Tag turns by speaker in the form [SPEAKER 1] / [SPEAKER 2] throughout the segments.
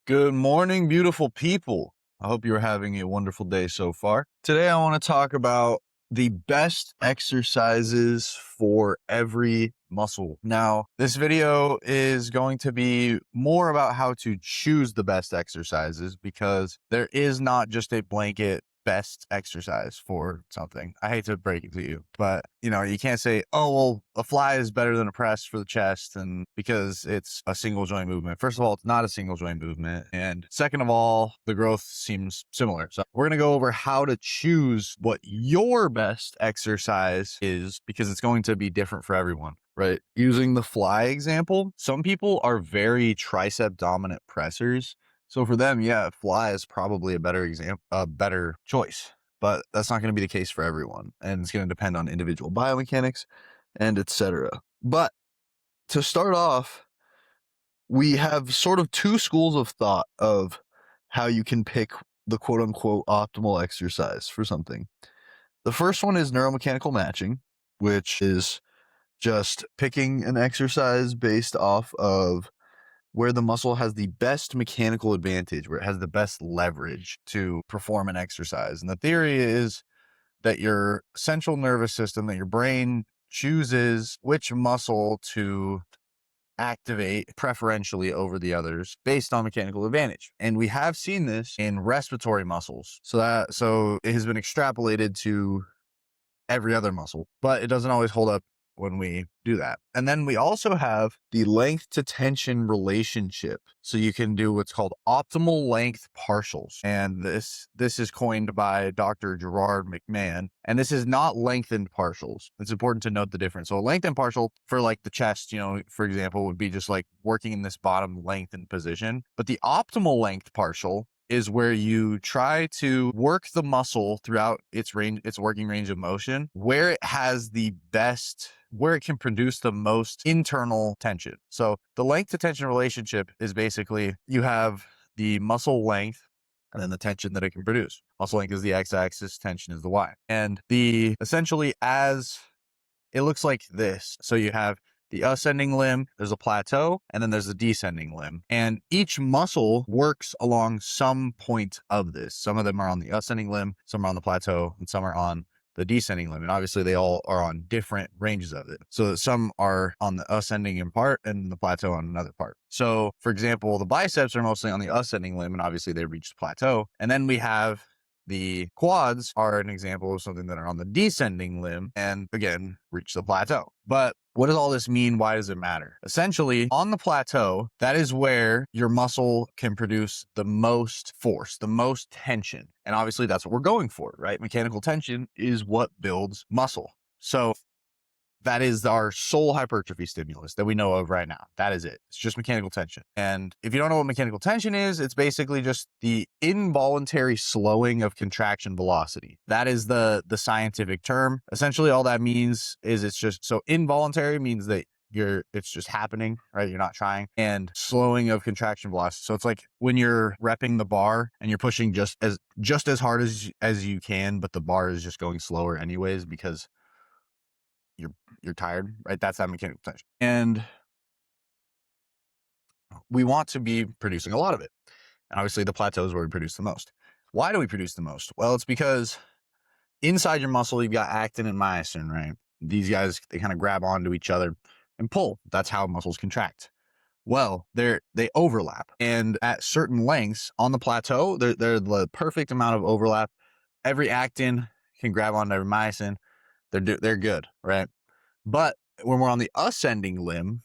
[SPEAKER 1] Good morning, beautiful people. I hope you're having a wonderful day so far. Today, I want to talk about the best exercises for every muscle. Now, this video is going to be more about how to choose the best exercises because there is not just a blanket best exercise for something. I hate to break it to you, but you can't say, oh, well, a fly is better than a press for the chest, and because it's a single joint movement. First of all, it's not a single joint movement. And second of all, the growth seems similar. So we're going to go over how to choose what your best exercise is because it's going to be different for everyone. Right. Using the fly example, some people are very tricep dominant pressers. So for them, yeah, fly is probably a better choice, but that's not going to be the case for everyone. And it's going to depend on individual biomechanics and etc. But to start off, we have sort of two schools of thought of how you can pick the quote unquote optimal exercise for something. The first one is neuromechanical matching, which is just picking an exercise based off of where the muscle has the best mechanical advantage, where it has the best leverage to perform an exercise. And the theory is that your central nervous system, that your brain chooses which muscle to activate preferentially over the others based on mechanical advantage. And we have seen this in respiratory muscles. So it has been extrapolated to every other muscle, but it doesn't always hold up when we do that. And then we also have the length to tension relationship. So you can do what's called optimal length partials. And this is coined by Dr. Gerard McMahon. And this is not lengthened partials. It's important to note the difference. So a lengthened partial for like the chest, for example, would be just like working in this bottom lengthened position. But the optimal length partial is where you try to work the muscle throughout its working range of motion, where it has the best, where it can produce the most internal tension. So the length to tension relationship is basically you have the muscle length and then the tension that it can produce. Muscle length is the x-axis, tension is the y. And essentially as it looks like this. So you have the ascending limb, there's a plateau, and then there's a descending limb. And each muscle works along some point of this. Some of them are on the ascending limb, some are on the plateau, and some are on the descending limb. And obviously they all are on different ranges of it. So some are on the ascending in part and the plateau on another part. So for example, the biceps are mostly on the ascending limb, and obviously they reach the plateau. And then we have the quads are an example of something that are on the descending limb and again, reach the plateau. But what does all this mean? Why does it matter? Essentially, on the plateau, that is where your muscle can produce the most force, the most tension. And obviously that's what we're going for, right? Mechanical tension is what builds muscle. So that is our sole hypertrophy stimulus that we know of right now. That is it. It's just mechanical tension. And if you don't know what mechanical tension is, it's basically just the involuntary slowing of contraction velocity. That is the scientific term. Essentially, all that means is it's just, so involuntary means that it's just happening, right? You're not trying. And slowing of contraction velocity. So it's like when you're repping the bar and you're pushing just as hard as you can, but the bar is just going slower anyways because you're tired, right? That's that mechanical tension. And we want to be producing a lot of it. And obviously the plateau is where we produce the most. Why do we produce the most? Well, it's because inside your muscle, you've got actin and myosin, right? These guys, they kind of grab onto each other and pull. That's how muscles contract. Well, they overlap. And at certain lengths on the plateau, they're the perfect amount of overlap. Every actin can grab onto every myosin. They're good, right? But when we're on the ascending limb,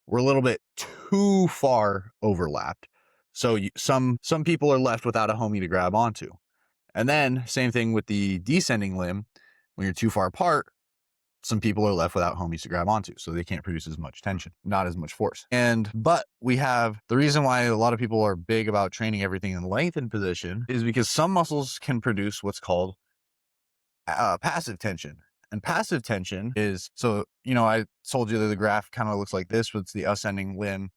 [SPEAKER 1] we're a little bit too far overlapped. So some people are left without a homie to grab onto. And then same thing with the descending limb. When you're too far apart, some people are left without homies to grab onto. So they can't produce as much tension, not as much force. But we have the reason why a lot of people are big about training everything in lengthened position is because some muscles can produce what's called passive tension. And passive tension is, so, I told you that the graph kind of looks like this, but it's the ascending limb,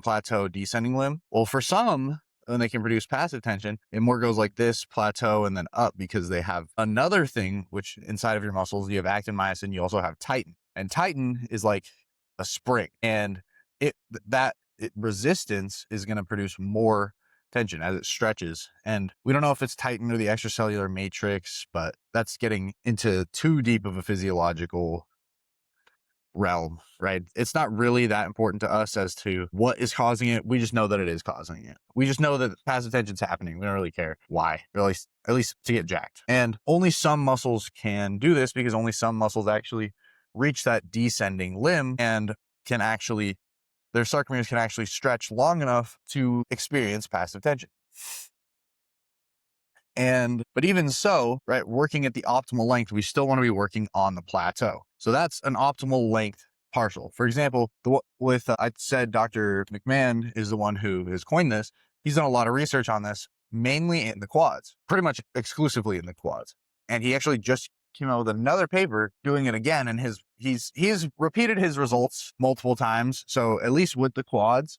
[SPEAKER 1] plateau, descending limb. Well, for some, when they can produce passive tension, it more goes like this, plateau, and then up, because they have another thing, which inside of your muscles, you have actin, myosin, you also have titin. And titin is like a spring. And that resistance is going to produce more tension as it stretches. And we don't know if it's tightened to the extracellular matrix, but that's getting into too deep of a physiological realm, right? It's not really that important to us as to what is causing it. We just know that it is causing it. We just know that passive tension's happening. We don't really care why, or at least to get jacked. And only some muscles can do this because only some muscles actually reach that descending limb and can actually, their sarcomeres can actually stretch long enough to experience passive tension. But even so, right, working at the optimal length, we still want to be working on the plateau. So that's an optimal length partial. For example, I said Dr. McMahon is the one who has coined this. He's done a lot of research on this, mainly in the quads, pretty much exclusively in the quads. And he actually just came out with another paper doing it again. And he's repeated his results multiple times. So at least with the quads,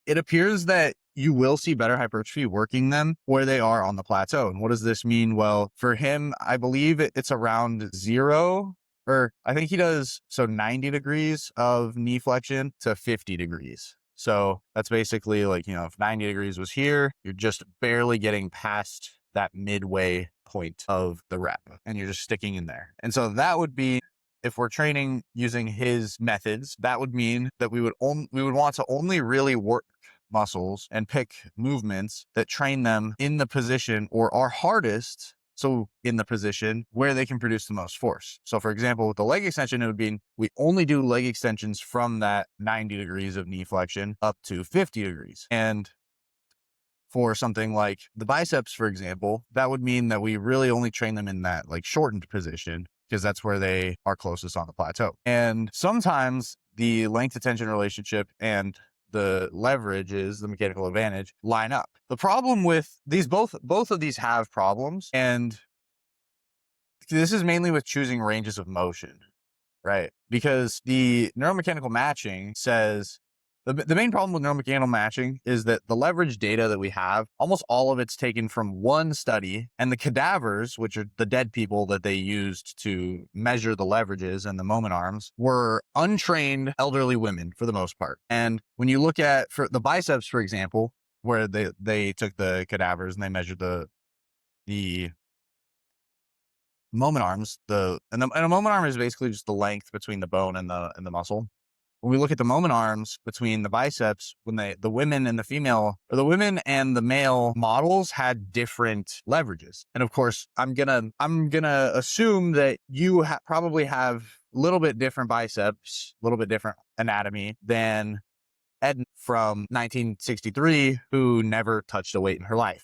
[SPEAKER 1] it appears that you will see better hypertrophy working them where they are on the plateau. And what does this mean? Well, for him, I believe it's around 0, or I think he does 90 degrees of knee flexion to 50 degrees. So that's basically like, if 90 degrees was here, you're just barely getting past that midway point of the rep and you're just sticking in there. And so that would be, if we're training using his methods, that would mean that we would want to only really work muscles and pick movements that train them in the position or are hardest. So in the position where they can produce the most force. So for example, with the leg extension, it would be, we only do leg extensions from that 90 degrees of knee flexion up to 50 degrees. And for something like the biceps, for example, that would mean that we really only train them in that like shortened position, because that's where they are closest on the plateau. And sometimes the length to tension relationship and the leverages, the mechanical advantage, line up. The problem with these, both of these have problems, and this is mainly with choosing ranges of motion, right? Because the neuromechanical matching says, the main problem with neuromechanical matching is that the leverage data that we have, almost all of it's taken from one study, and the cadavers, which are the dead people that they used to measure the leverages and the moment arms, were untrained elderly women for the most part. And when you look at, for the biceps, for example, where they took the cadavers and they measured the moment arms, and a moment arm is basically just the length between the bone and the muscle. When we look at the moment arms between the biceps, when the women and the male models had different leverages. And of course, I'm gonna assume that you probably have a little bit different biceps, a little bit different anatomy than Ed from 1963, who never touched a weight in her life.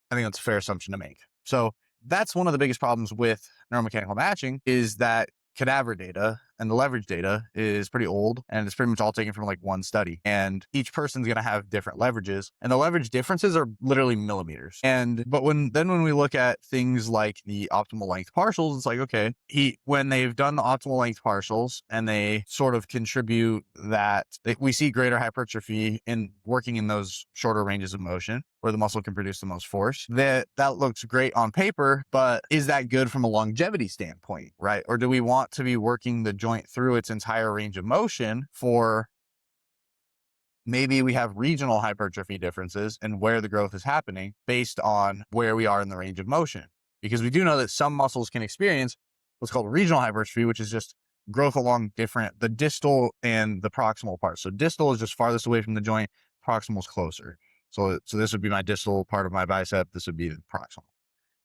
[SPEAKER 1] I think that's a fair assumption to make. So that's one of the biggest problems with neuromechanical matching, is that cadaver data and the leverage data is pretty old, and it's pretty much all taken from like one study, and each person's going to have different leverages, and the leverage differences are literally millimeters. But when we look at things like the optimal length partials, it's like, okay, when they've done the optimal length partials and they sort of contribute that, we see greater hypertrophy in working in those shorter ranges of motion where the muscle can produce the most force. That looks great on paper, but is that good from a longevity standpoint, right? Or do we want to be working the joint through its entire range of motion? For maybe we have regional hypertrophy differences and where the growth is happening based on where we are in the range of motion. Because we do know that some muscles can experience what's called regional hypertrophy, which is just growth along the distal and the proximal parts. So distal is just farthest away from the joint, proximal is closer. So this would be my distal part of my bicep. This would be the proximal.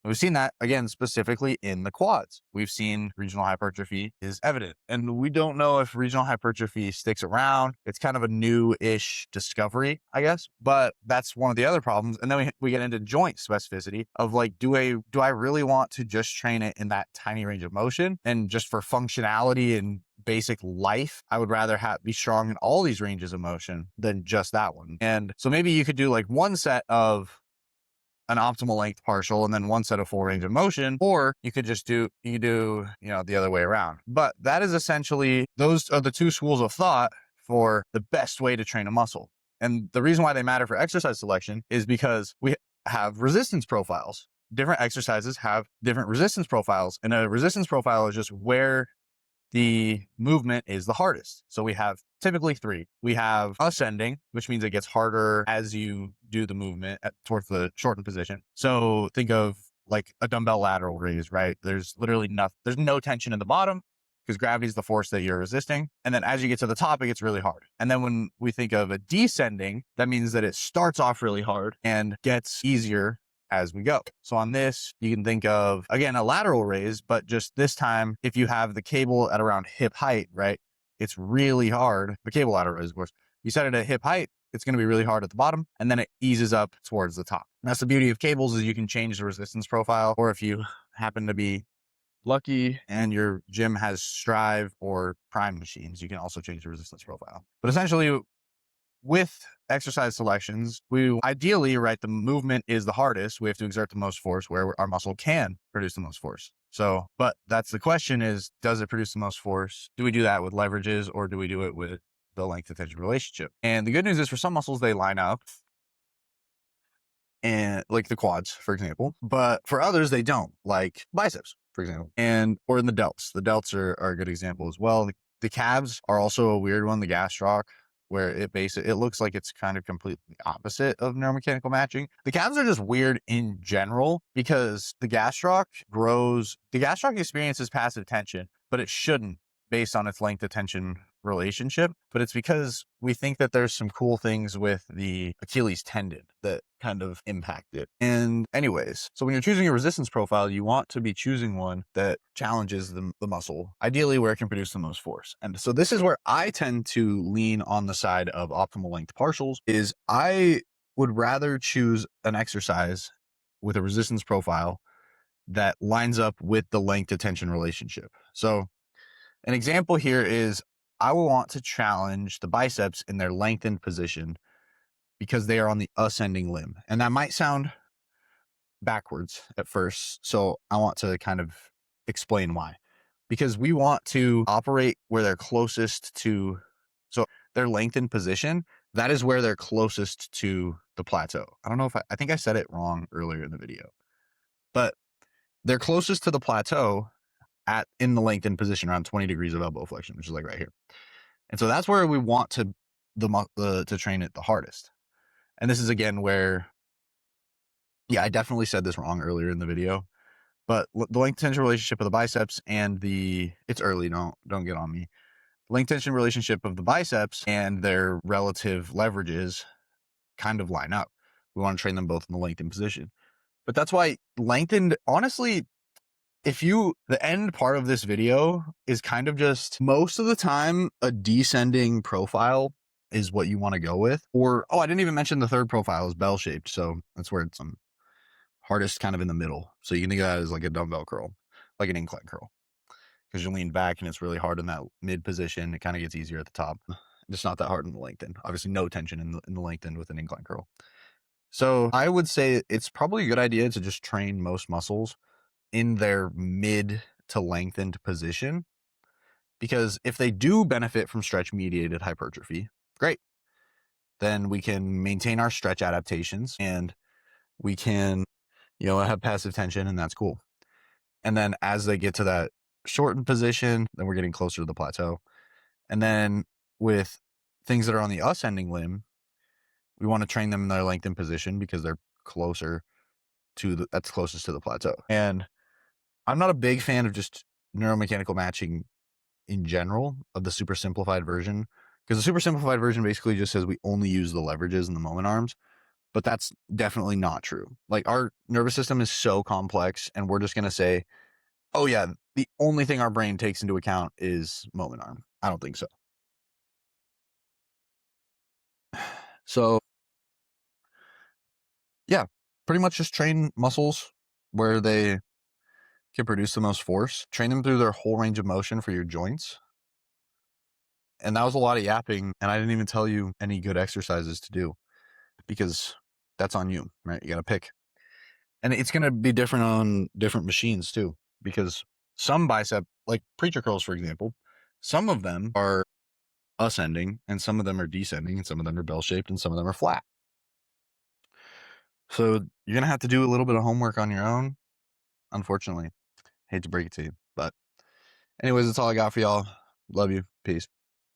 [SPEAKER 1] We've seen that, again, specifically in the quads. We've seen regional hypertrophy is evident. And we don't know if regional hypertrophy sticks around. It's kind of a new-ish discovery, I guess. But that's one of the other problems. And then we get into joint specificity of like, do I really want to just train it in that tiny range of motion? And just for functionality and basic life, I would rather be strong in all these ranges of motion than just that one. And so maybe you could do like one set of an optimal length partial and then one set of full range of motion, or you could do the other way around. But that is essentially, those are the two schools of thought for the best way to train a muscle. And the reason why they matter for exercise selection is because we have resistance profiles. Different exercises have different resistance profiles, and a resistance profile is just where the movement is the hardest. So we have typically three. We have ascending, which means it gets harder as you do the movement towards the shortened position. So think of like a dumbbell lateral raise, right? There's literally there's no tension in the bottom because gravity is the force that you're resisting. And then as you get to the top, it gets really hard. And then when we think of a descending, that means that it starts off really hard and gets easier as we go. So on this, you can think of, again, a lateral raise, but just this time, if you have the cable at around hip height, right, it's really hard. The cable lateral raise, of course, you set it at hip height, it's going to be really hard at the bottom, and then it eases up towards the top. And that's the beauty of cables, is you can change the resistance profile, or if you happen to be lucky and your gym has Strive or Prime machines, you can also change the resistance profile. But essentially, with exercise selections, we ideally, right, the movement is the hardest. We have to exert the most force where our muscle can produce the most force. So, but that's the question is, does it produce the most force? Do we do that with leverages, or do we do it with the length to tension relationship? And the good news is for some muscles, they line up, and like the quads, for example, but for others, they don't, like biceps, for example, or in the delts. The delts are a good example as well. The calves are also a weird one, the gastroc, where it looks like it's kind of completely opposite of neuromechanical matching. The calves are just weird in general because the gastroc experiences passive tension, but it shouldn't, based on its length to tension relationship. But it's because we think that there's some cool things with the Achilles tendon that kind of impact it. And anyways, so when you're choosing a resistance profile, you want to be choosing one that challenges the muscle, ideally where it can produce the most force. And so this is where I tend to lean on the side of optimal length partials, is I would rather choose an exercise with a resistance profile that lines up with the length to tension relationship. So an example here is I will want to challenge the biceps in their lengthened position because they are on the ascending limb. And that might sound backwards at first. So I want to kind of explain why. Because we want to operate where they're closest to, so their lengthened position, that is where they're closest to the plateau. I don't know if I think I said it wrong earlier in the video, but they're closest to the plateau in the lengthened position around 20 degrees of elbow flexion, which is like right here. And so that's where we want to train it the hardest. And this is again where, yeah, I definitely said this wrong earlier in the video, but the length tension relationship of the biceps and it's early, don't get on me. Length tension relationship of the biceps and their relative leverages kind of line up. We want to train them both in the lengthened position. But that's why lengthened, honestly, the end part of this video is kind of just most of the time a descending profile is what you want to go with. Or, I didn't even mention the third profile is bell shaped. So that's where it's hardest kind of in the middle. So you can think of that as like a dumbbell curl, like an incline curl, because you lean back and it's really hard in that mid position. It kind of gets easier at the top. It's not that hard in the lengthen. Obviously no tension in the lengthen with an incline curl. So I would say it's probably a good idea to just train most muscles in their mid to lengthened position, because if they do benefit from stretch mediated hypertrophy, great. Then we can maintain our stretch adaptations and we can, have passive tension, and that's cool. And then as they get to that shortened position, then we're getting closer to the plateau. And then with things that are on the ascending limb, we want to train them in their lengthened position because they're closer that's closest to the plateau. And I'm not a big fan of just neuromechanical matching in general, of the super simplified version, because the super simplified version basically just says we only use the leverages and the moment arms, but that's definitely not true. Like, our nervous system is so complex, and we're just going to say, oh yeah, the only thing our brain takes into account is moment arm. I don't think so. So yeah, pretty much just train muscles where they can produce the most force, train them through their whole range of motion for your joints. And that was a lot of yapping, and I didn't even tell you any good exercises to do, because that's on you, right? You got to pick. And it's going to be different on different machines too, because some bicep, like preacher curls, for example, some of them are ascending and some of them are descending and some of them are bell shaped and some of them are flat. So you're going to have to do a little bit of homework on your own. Unfortunately, hate to break it to you, but Anyways, that's all I got for y'all. Love you. Peace.